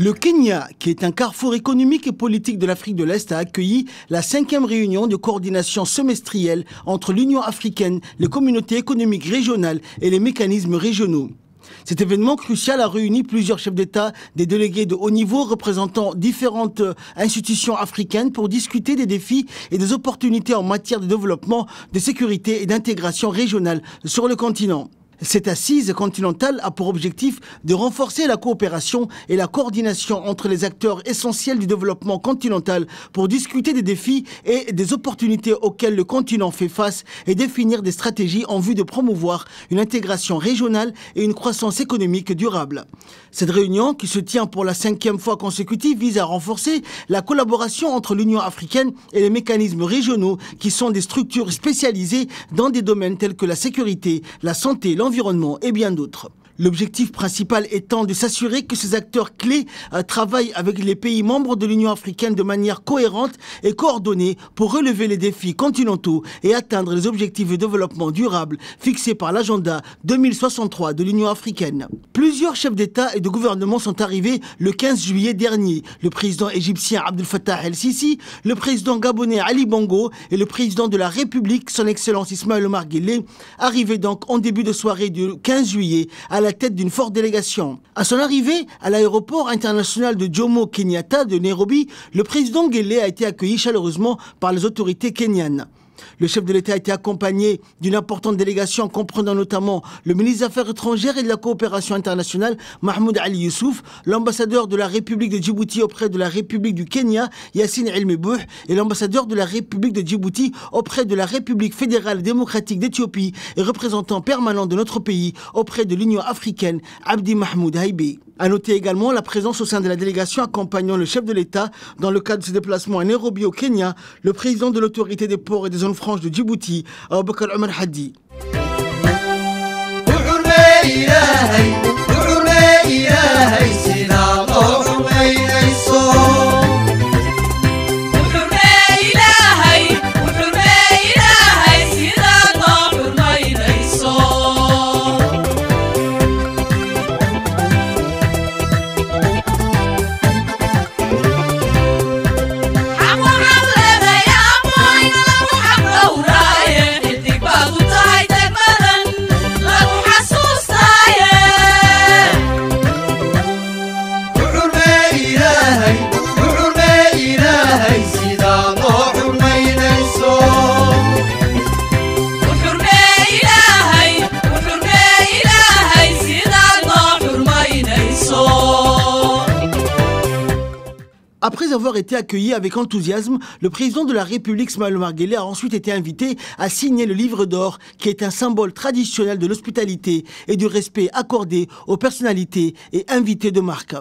Le Kenya, qui est un carrefour économique et politique de l'Afrique de l'Est, a accueilli la 5e réunion de coordination semestrielle entre l'Union africaine, les communautés économiques régionales et les mécanismes régionaux. Cet événement crucial a réuni plusieurs chefs d'État, des délégués de haut niveau représentant différentes institutions africaines pour discuter des défis et des opportunités en matière de développement, de sécurité et d'intégration régionale sur le continent. Cette assise continentale a pour objectif de renforcer la coopération et la coordination entre les acteurs essentiels du développement continental pour discuter des défis et des opportunités auxquels le continent fait face et définir des stratégies en vue de promouvoir une intégration régionale et une croissance économique durable. Cette réunion, qui se tient pour la 5e fois consécutive, vise à renforcer la collaboration entre l'Union africaine et les mécanismes régionaux qui sont des structures spécialisées dans des domaines tels que la sécurité, la santé, l'environnement et bien d'autres. L'objectif principal étant de s'assurer que ces acteurs clés travaillent avec les pays membres de l'Union africaine de manière cohérente et coordonnée pour relever les défis continentaux et atteindre les objectifs de développement durable fixés par l'agenda 2063 de l'Union africaine. Plusieurs chefs d'État et de gouvernement sont arrivés le 15 juillet dernier. Le président égyptien Abdel Fattah el-Sisi, le président gabonais Ali Bongo et le président de la République, son Excellence Ismaël Omar Guelleh, arrivés donc en début de soirée du 15 juillet à la tête d'une forte délégation. À son arrivée à l'aéroport international de Jomo Kenyatta de Nairobi, le président Guelleh a été accueilli chaleureusement par les autorités kenyanes. Le chef de l'État a été accompagné d'une importante délégation comprenant notamment le ministre des Affaires étrangères et de la coopération internationale, Mahmoud Ali Youssouf, l'ambassadeur de la République de Djibouti auprès de la République du Kenya, Yassine El-Mebouh, et l'ambassadeur de la République de Djibouti auprès de la République fédérale démocratique d'Éthiopie et représentant permanent de notre pays auprès de l'Union africaine, Abdi Mahmoud Haïbé. À noter également la présence au sein de la délégation accompagnant le chef de l'État dans le cadre de ses déplacements à Nairobi au Kenya, le président de l'autorité des ports et des zones franches de Djibouti, Aboubakar Omar Hadi. Après avoir été accueilli avec enthousiasme, le président de la République, Ismaël Omar Guelleh, a ensuite été invité à signer le livre d'or, qui est un symbole traditionnel de l'hospitalité et du respect accordé aux personnalités et invités de marque.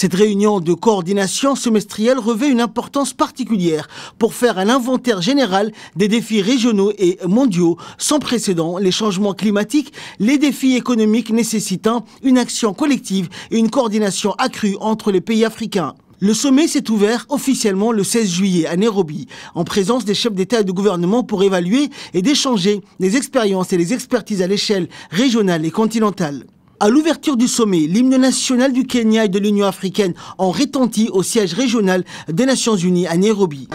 Cette réunion de coordination semestrielle revêt une importance particulière pour faire un inventaire général des défis régionaux et mondiaux sans précédent, les changements climatiques, les défis économiques nécessitant une action collective et une coordination accrue entre les pays africains. Le sommet s'est ouvert officiellement le 16 juillet à Nairobi, en présence des chefs d'État et de gouvernement pour évaluer et d'échanger les expériences et les expertises à l'échelle régionale et continentale. À l'ouverture du sommet, l'hymne national du Kenya et de l'Union africaine ont retenti au siège régional des Nations Unies à Nairobi.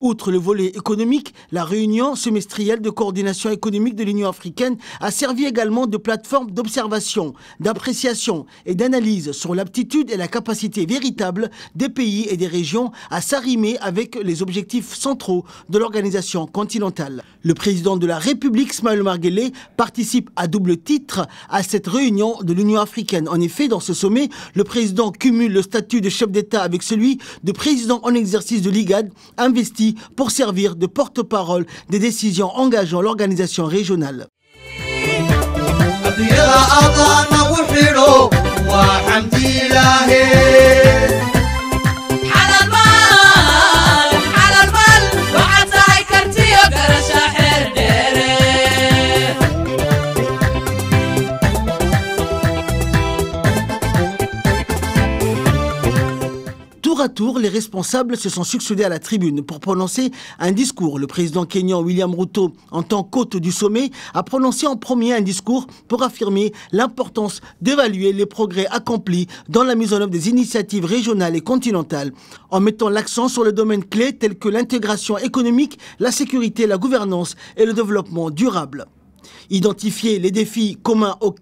Outre le volet économique, la réunion semestrielle de coordination économique de l'Union africaine a servi également de plateforme d'observation, d'appréciation et d'analyse sur l'aptitude et la capacité véritable des pays et des régions à s'arrimer avec les objectifs centraux de l'organisation continentale. Le président de la République, Ismaël Omar Guelleh, participe à double titre à cette réunion de l'Union africaine. En effet, dans ce sommet, le président cumule le statut de chef d'État avec celui de président en exercice de l'IGAD, investi pour servir de porte-parole des décisions engageant l'organisation régionale. Tour à tour, les responsables se sont succédés à la tribune pour prononcer un discours. Le président kényan William Ruto, en tant qu'hôte du sommet, a prononcé en premier un discours pour affirmer l'importance d'évaluer les progrès accomplis dans la mise en œuvre des initiatives régionales et continentales, en mettant l'accent sur les domaines clés tels que l'intégration économique, la sécurité, la gouvernance et le développement durable. Identifier les défis communs auxquels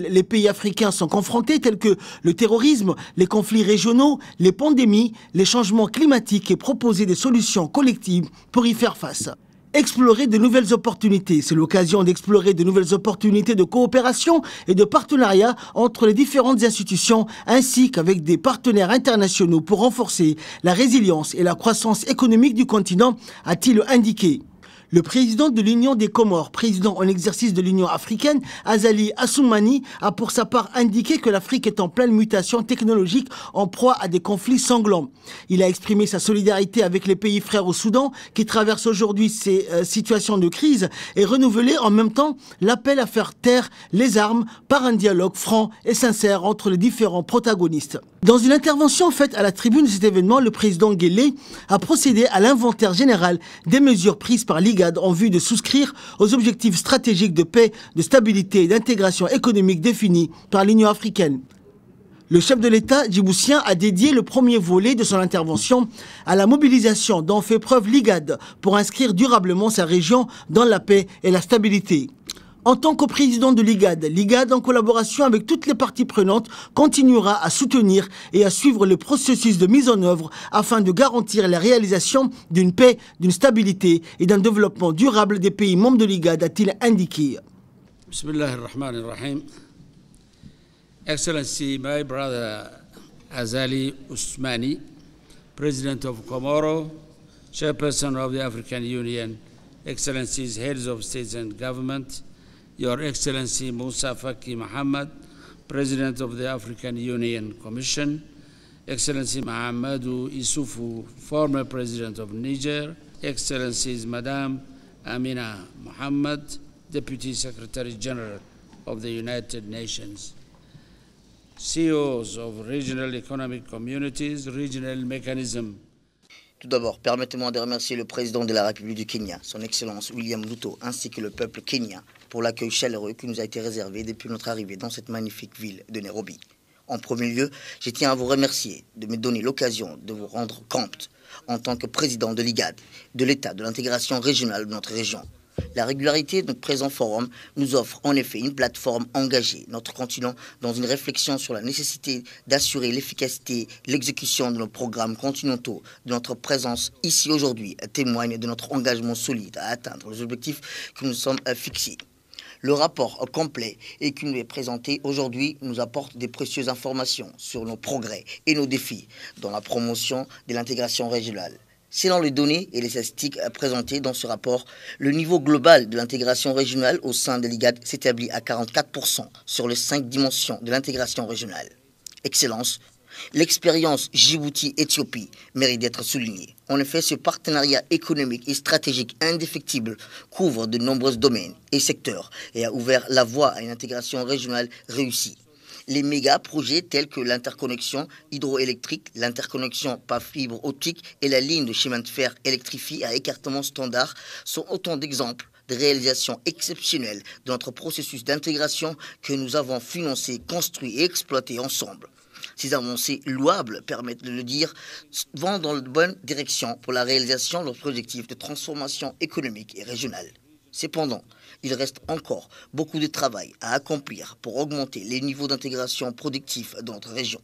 les pays africains sont confrontés, tels que le terrorisme, les conflits régionaux, les pandémies, les changements climatiques et proposer des solutions collectives pour y faire face. Explorer de nouvelles opportunités, c'est l'occasion d'explorer de nouvelles opportunités de coopération et de partenariat entre les différentes institutions ainsi qu'avec des partenaires internationaux pour renforcer la résilience et la croissance économique du continent, a-t-il indiqué. Le président de l'Union des Comores, président en exercice de l'Union africaine, Azali Assoumani, a pour sa part indiqué que l'Afrique est en pleine mutation technologique en proie à des conflits sanglants. Il a exprimé sa solidarité avec les pays frères au Soudan qui traversent aujourd'hui ces situations de crise et renouvelé en même temps l'appel à faire taire les armes par un dialogue franc et sincère entre les différents protagonistes. Dans une intervention faite à la tribune de cet événement, le président Guelleh a procédé à l'inventaire général des mesures prises par l'IGAD en vue de souscrire aux objectifs stratégiques de paix, de stabilité et d'intégration économique définis par l'Union africaine. Le chef de l'État djiboutien a dédié le premier volet de son intervention à la mobilisation dont fait preuve l'IGAD pour inscrire durablement sa région dans la paix et la stabilité. En tant que président de l'IGAD, en collaboration avec toutes les parties prenantes, continuera à soutenir et à suivre le processus de mise en œuvre afin de garantir la réalisation d'une paix, d'une stabilité et d'un développement durable des pays membres de l'IGAD, a-t-il indiqué. Bismillahirrahmanirrahim. Excellency, my brother Azali Assoumani, President of Comoro, Chairperson of the African Union, Excellencies, Heads of States and Government, Your Excellency Moussa Faki Mohammed, President of the African Union Commission, Excellency Mahamadou Issoufou, former President of Niger, Excellencies Madame Amina Mohammed, Deputy Secretary General of the United Nations, CEOs of regional economic communities, regional mechanism. Tout d'abord, permettez-moi de remercier le président de la République du Kenya, son Excellence William Ruto, ainsi que le peuple kenyan pour l'accueil chaleureux qui nous a été réservé depuis notre arrivée dans cette magnifique ville de Nairobi. En premier lieu, je tiens à vous remercier de me donner l'occasion de vous rendre compte, en tant que président de l'IGAD, de l'état de l'intégration régionale de notre région. La régularité de notre présent forum nous offre en effet une plateforme engagée, notre continent, dans une réflexion sur la nécessité d'assurer l'efficacité, l'exécution de nos programmes continentaux. De notre présence ici aujourd'hui témoigne de notre engagement solide à atteindre les objectifs que nous sommes fixés. Le rapport complet et qui nous est présenté aujourd'hui nous apporte des précieuses informations sur nos progrès et nos défis dans la promotion de l'intégration régionale. Selon les données et les statistiques présentées dans ce rapport, le niveau global de l'intégration régionale au sein de l'IGAD s'établit à 44% sur les 5 dimensions de l'intégration régionale. Excellence, l'expérience Djibouti-Éthiopie mérite d'être soulignée. En effet, ce partenariat économique et stratégique indéfectible couvre de nombreux domaines et secteurs et a ouvert la voie à une intégration régionale réussie. Les méga-projets tels que l'interconnexion hydroélectrique, l'interconnexion par fibre optique et la ligne de chemin de fer électrifiée à écartement standard sont autant d'exemples de réalisations exceptionnelles de notre processus d'intégration que nous avons financé, construit et exploité ensemble. Ces avancées louables, permettent de le dire, vont dans la bonne direction pour la réalisation de notre objectif de transformation économique et régionale. Cependant, il reste encore beaucoup de travail à accomplir pour augmenter les niveaux d'intégration productifs dans notre région.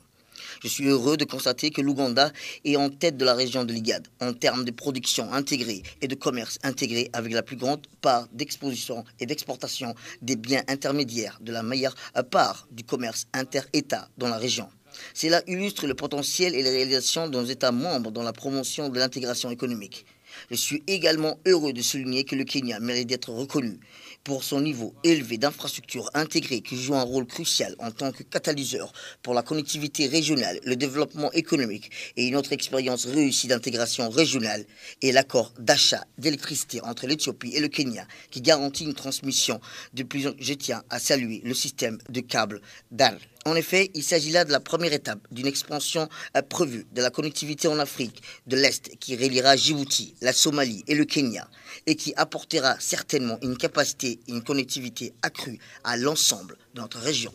Je suis heureux de constater que l'Ouganda est en tête de la région de l'IGAD en termes de production intégrée et de commerce intégré avec la plus grande part d'exposition et d'exportation des biens intermédiaires de la meilleure part du commerce inter-État dans la région. Cela illustre le potentiel et les réalisations de nos États membres dans la promotion de l'intégration économique. Je suis également heureux de souligner que le Kenya mérite d'être reconnu pour son niveau élevé d'infrastructures intégrées qui joue un rôle crucial en tant que catalyseur pour la connectivité régionale, le développement économique et une autre expérience réussie d'intégration régionale et l'accord d'achat d'électricité entre l'Éthiopie et le Kenya qui garantit une transmission de plus. Je tiens à saluer le système de câbles DAR. En effet, il s'agit là de la première étape d'une expansion prévue de la connectivité en Afrique de l'Est qui reliera Djibouti, la Somalie et le Kenya et qui apportera certainement une capacité et une connectivité accrue à l'ensemble de notre région.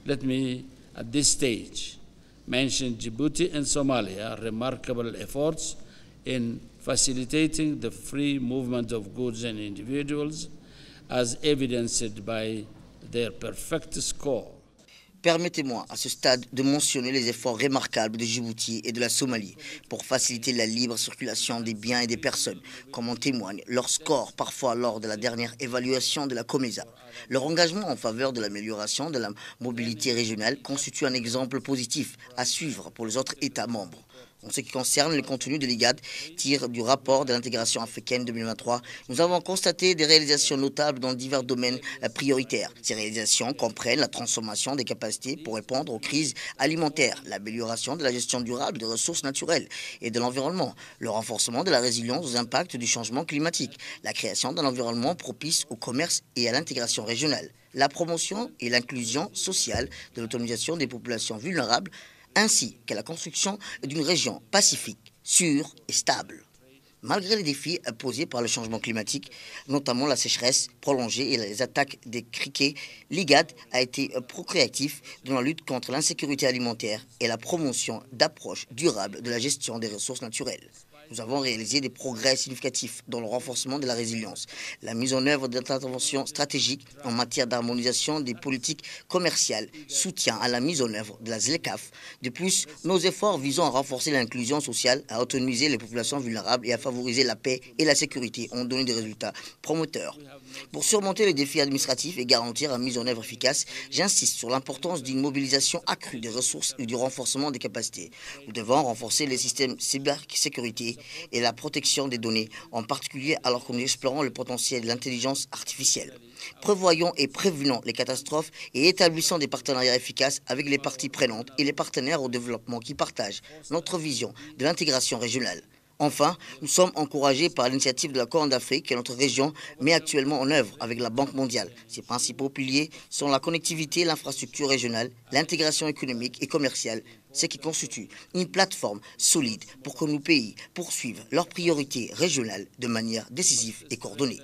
Let me, at this stage, mention Djibouti and Somalia remarkable efforts in facilitating the free movement of goods and individuals as evidenced by their perfect score. Permettez-moi à ce stade de mentionner les efforts remarquables de Djibouti et de la Somalie pour faciliter la libre circulation des biens et des personnes, comme en témoigne leur score parfois lors de la dernière évaluation de la COMESA. Leur engagement en faveur de l'amélioration de la mobilité régionale constitue un exemple positif à suivre pour les autres États membres. En ce qui concerne le contenu de l'IGAD, tir du rapport de l'intégration africaine 2023, nous avons constaté des réalisations notables dans divers domaines prioritaires. Ces réalisations comprennent la transformation des capacités pour répondre aux crises alimentaires, l'amélioration de la gestion durable des ressources naturelles et de l'environnement, le renforcement de la résilience aux impacts du changement climatique, la création d'un environnement propice au commerce et à l'intégration régionale, la promotion et l'inclusion sociale de l'autonomisation des populations vulnérables, ainsi que la construction d'une région pacifique, sûre et stable. Malgré les défis posés par le changement climatique, notamment la sécheresse prolongée et les attaques des criquets, l'IGAD a été procréatif dans la lutte contre l'insécurité alimentaire et la promotion d'approches durables de la gestion des ressources naturelles. Nous avons réalisé des progrès significatifs dans le renforcement de la résilience, la mise en œuvre d'interventions stratégiques en matière d'harmonisation des politiques commerciales, soutien à la mise en œuvre de la ZLECAf. De plus, nos efforts visant à renforcer l'inclusion sociale, à autonomiser les populations vulnérables et à favoriser la paix et la sécurité ont donné des résultats promoteurs. Pour surmonter les défis administratifs et garantir une mise en œuvre efficace, j'insiste sur l'importance d'une mobilisation accrue des ressources et du renforcement des capacités. Nous devons renforcer les systèmes cybersécurité et la protection des données, en particulier alors que nous explorons le potentiel de l'intelligence artificielle. Prévoyons et prévenons les catastrophes et établissons des partenariats efficaces avec les parties prenantes et les partenaires au développement qui partagent notre vision de l'intégration régionale. Enfin, nous sommes encouragés par l'initiative de la Corne d'Afrique que notre région met actuellement en œuvre avec la Banque mondiale. Ses principaux piliers sont la connectivité, l'infrastructure régionale, l'intégration économique et commerciale, ce qui constitue une plateforme solide pour que nos pays poursuivent leurs priorités régionales de manière décisive et coordonnée.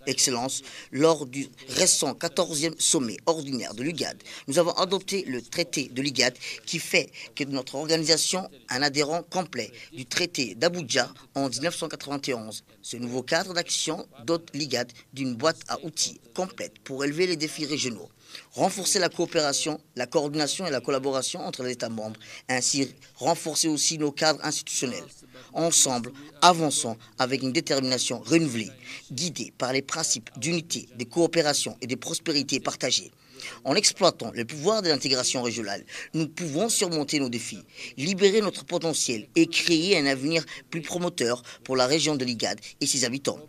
Excellence, lors du récent 14e sommet ordinaire de l'IGAD, nous avons adopté le traité de l'IGAD qui fait que notre organisation un adhérent complet du traité d'Abuja en 1991. Ce nouveau cadre d'action dote l'IGAD d'une boîte à outils complète pour élever les défis régionaux, renforcer la coopération, la coordination et la collaboration entre les États membres, ainsi renforcer aussi nos cadres institutionnels. Ensemble, avançons avec une détermination renouvelée, guidée par les principes d'unité, de coopération et de prospérité partagée. En exploitant le pouvoir de l'intégration régionale, nous pouvons surmonter nos défis, libérer notre potentiel et créer un avenir plus promoteur pour la région de l'IGAD et ses habitants.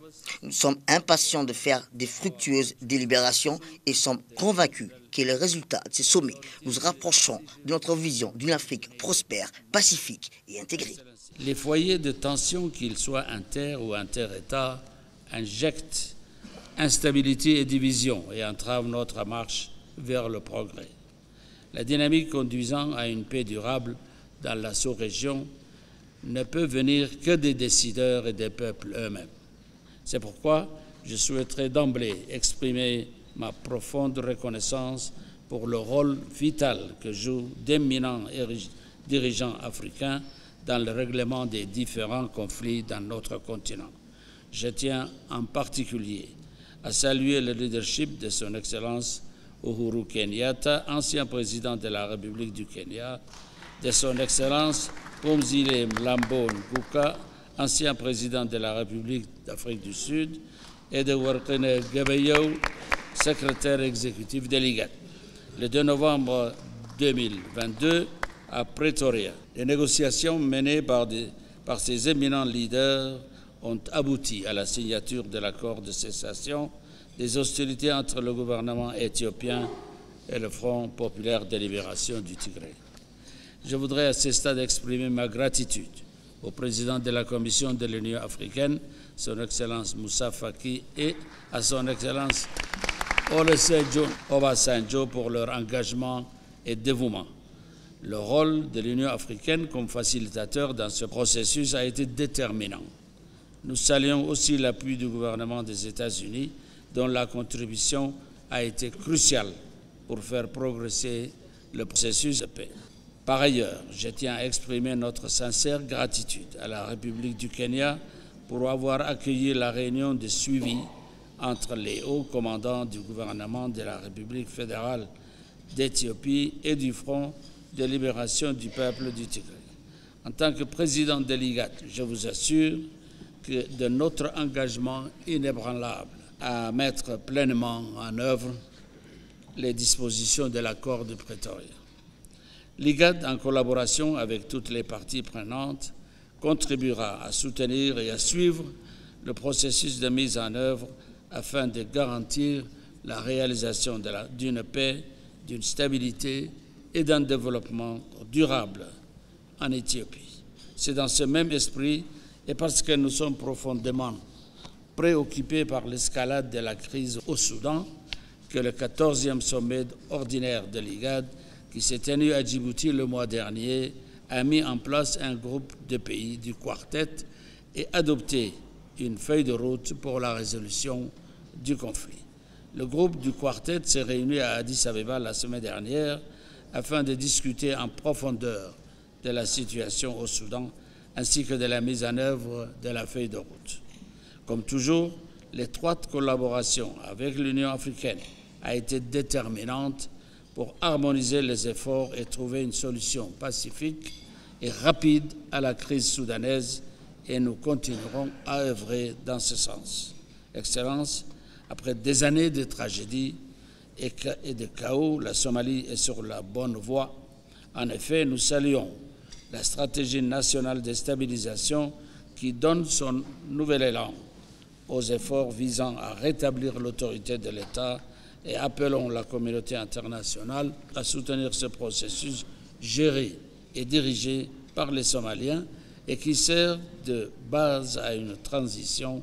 Nous sommes impatients de faire des fructueuses délibérations et sommes convaincus que les résultats de ces sommets nous rapprocheront de notre vision d'une Afrique prospère, pacifique et intégrée. Les foyers de tension, qu'ils soient inter- ou inter-États, injectent instabilité et division et entravent notre marche vers le progrès. La dynamique conduisant à une paix durable dans la sous-région ne peut venir que des décideurs et des peuples eux-mêmes. C'est pourquoi je souhaiterais d'emblée exprimer ma profonde reconnaissance pour le rôle vital que jouent d'éminents dirigeants africains dans le règlement des différents conflits dans notre continent. Je tiens en particulier à saluer le leadership de son Excellence Uhuru Kenyatta, ancien président de la République du Kenya, de son Excellence Phumzile Mlambo Nguka, ancien président de la République d'Afrique du Sud, et de Workene Gebeyow, secrétaire exécutif de l'IGAD. Le 2 novembre 2022, à Pretoria, les négociations menées par ces éminents leaders ont abouti à la signature de l'accord de cessation des hostilités entre le gouvernement éthiopien et le Front populaire de libération du Tigré. Je voudrais à ce stade exprimer ma gratitude au président de la Commission de l'Union africaine, son Excellence Moussa Faki, et à son Excellence Olusegun Obasanjo pour leur engagement et dévouement. Le rôle de l'Union africaine comme facilitateur dans ce processus a été déterminant. Nous saluons aussi l'appui du gouvernement des États-Unis, dont la contribution a été cruciale pour faire progresser le processus de paix. Par ailleurs, je tiens à exprimer notre sincère gratitude à la République du Kenya pour avoir accueilli la réunion de suivi entre les hauts commandants du gouvernement de la République fédérale d'Éthiopie et du Front de libération du peuple du Tigré. En tant que président de l'IGAD, je vous assure de notre engagement inébranlable à mettre pleinement en œuvre les dispositions de l'accord de Pretoria. L'IGAD, en collaboration avec toutes les parties prenantes, contribuera à soutenir et à suivre le processus de mise en œuvre afin de garantir la réalisation d'une paix, d'une stabilité et d'un développement durable en Éthiopie. C'est dans ce même esprit et parce que nous sommes profondément préoccupés par l'escalade de la crise au Soudan que le 14e sommet ordinaire de l'IGAD, qui s'est tenu à Djibouti le mois dernier, a mis en place un groupe de pays du Quartet et adopté une feuille de route pour la résolution du conflit. Le groupe du Quartet s'est réuni à Addis Abeba la semaine dernière afin de discuter en profondeur de la situation au Soudan ainsi que de la mise en œuvre de la feuille de route. Comme toujours, l'étroite collaboration avec l'Union africaine a été déterminante pour harmoniser les efforts et trouver une solution pacifique et rapide à la crise soudanaise, et nous continuerons à œuvrer dans ce sens. Excellence, après des années de tragédie et de chaos, la Somalie est sur la bonne voie. En effet, nous saluons la stratégie nationale de stabilisation qui donne son nouvel élan aux efforts visant à rétablir l'autorité de l'État et appelons la communauté internationale à soutenir ce processus géré et dirigé par les Somaliens et qui sert de base à une transition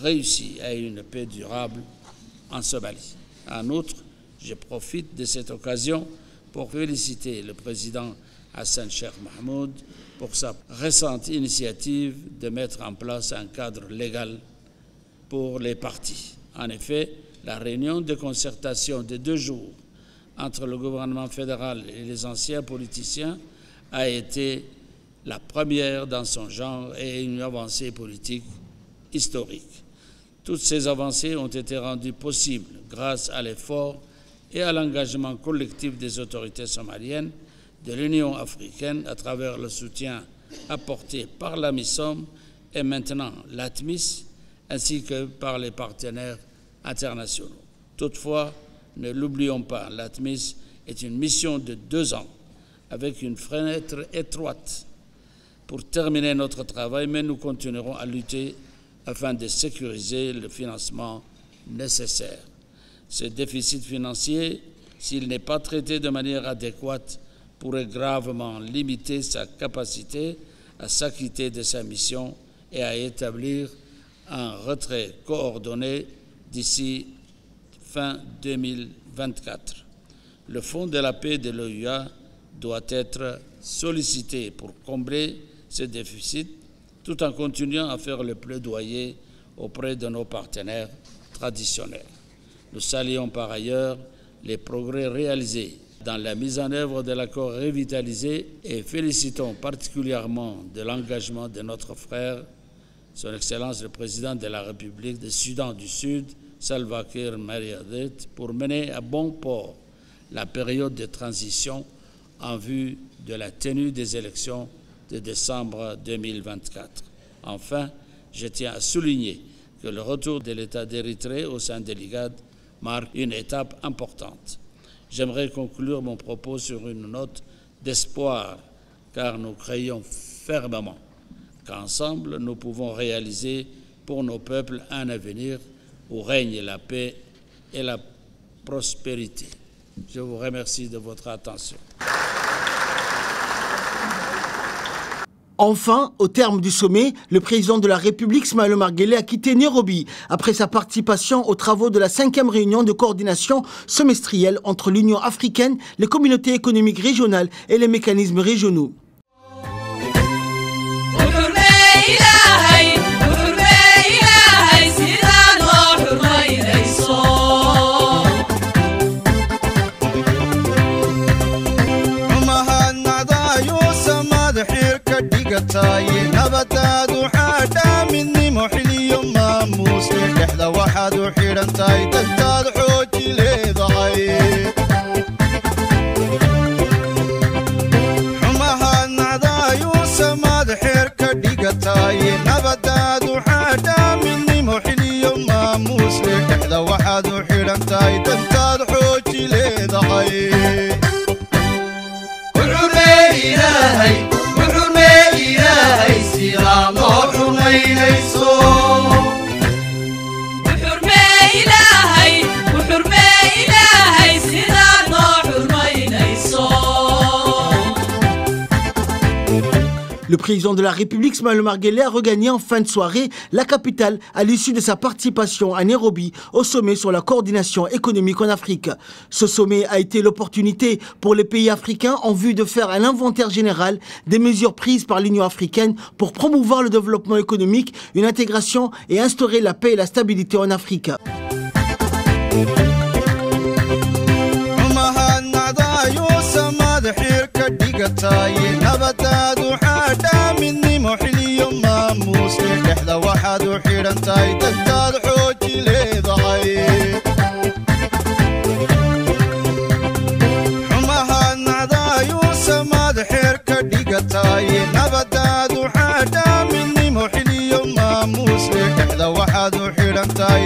réussie à une paix durable en Somalie. En outre, je profite de cette occasion pour féliciter le président Hassan Sheikh Mahmoud pour sa récente initiative de mettre en place un cadre légal pour les partis. En effet, la réunion de concertation de 2 jours entre le gouvernement fédéral et les anciens politiciens a été la première dans son genre et une avancée politique historique. Toutes ces avancées ont été rendues possibles grâce à l'effort et à l'engagement collectif des autorités somaliennes, de l'Union africaine à travers le soutien apporté par l'AMISOM et maintenant l'ATMIS, ainsi que par les partenaires internationaux. Toutefois, Ne l'oublions pas, l'ATMIS est une mission de 2 ans, avec une fenêtre étroite pour terminer notre travail, mais nous continuerons à lutter afin de sécuriser le financement nécessaire. Ce déficit financier, s'il n'est pas traité de manière adéquate, pourrait gravement limiter sa capacité à s'acquitter de sa mission et à établir un retrait coordonné d'ici fin 2024. Le Fonds de la paix de l'OUA doit être sollicité pour combler ce déficit tout en continuant à faire le plaidoyer auprès de nos partenaires traditionnels. Nous saluons par ailleurs les progrès réalisés dans la mise en œuvre de l'accord revitalisé et félicitons particulièrement de l'engagement de notre frère, Son Excellence le Président de la République du Soudan du Sud, Salva Kiir Mayardit, pour mener à bon port la période de transition en vue de la tenue des élections de décembre 2024. Enfin, je tiens à souligner que le retour de l'État d'Érythrée au sein de l'IGAD marque une étape importante. J'aimerais conclure mon propos sur une note d'espoir, car nous croyons fermement qu'ensemble, nous pouvons réaliser pour nos peuples un avenir où règne la paix et la prospérité. Je vous remercie de votre attention. Enfin, au terme du sommet, le président de la République, Ismaël Omar Guelleh, a quitté Nairobi après sa participation aux travaux de la 5e réunion de coordination semestrielle entre l'Union africaine, les communautés économiques régionales et les mécanismes régionaux. nabadaadu xaadhaa midnimo xiliyo maamuus dhexda waxaad u xidhantahay dadtaad xooji leedahay xumahaad nacdaayuu samaad xeer ka dhigataay nabadaadu xaadhaa midnimo xiliyo maamuus dhexda waxaad u xidhantahay dadtaad xooji leedahay Le président de la République, Ismaël Omar Guelleh, a regagné en fin de soirée la capitale à l'issue de sa participation à Nairobi au sommet sur la coordination économique en Afrique. Ce sommet a été l'opportunité pour les pays africains en vue de faire un inventaire général des mesures prises par l'Union africaine pour promouvoir le développement économique, une intégration et instaurer la paix et la stabilité en Afrique. nabadaadu xaadhaa midnimo xiliyo maamuus dhexda waxaad u xidhantahay dadtaad xooji leedahay xumahaad nacdaayuu samaad xeer ka dhigataay nabadaadu xaadhaa midnimo xiliyo maamuus dhexda waxaad u xidhantahay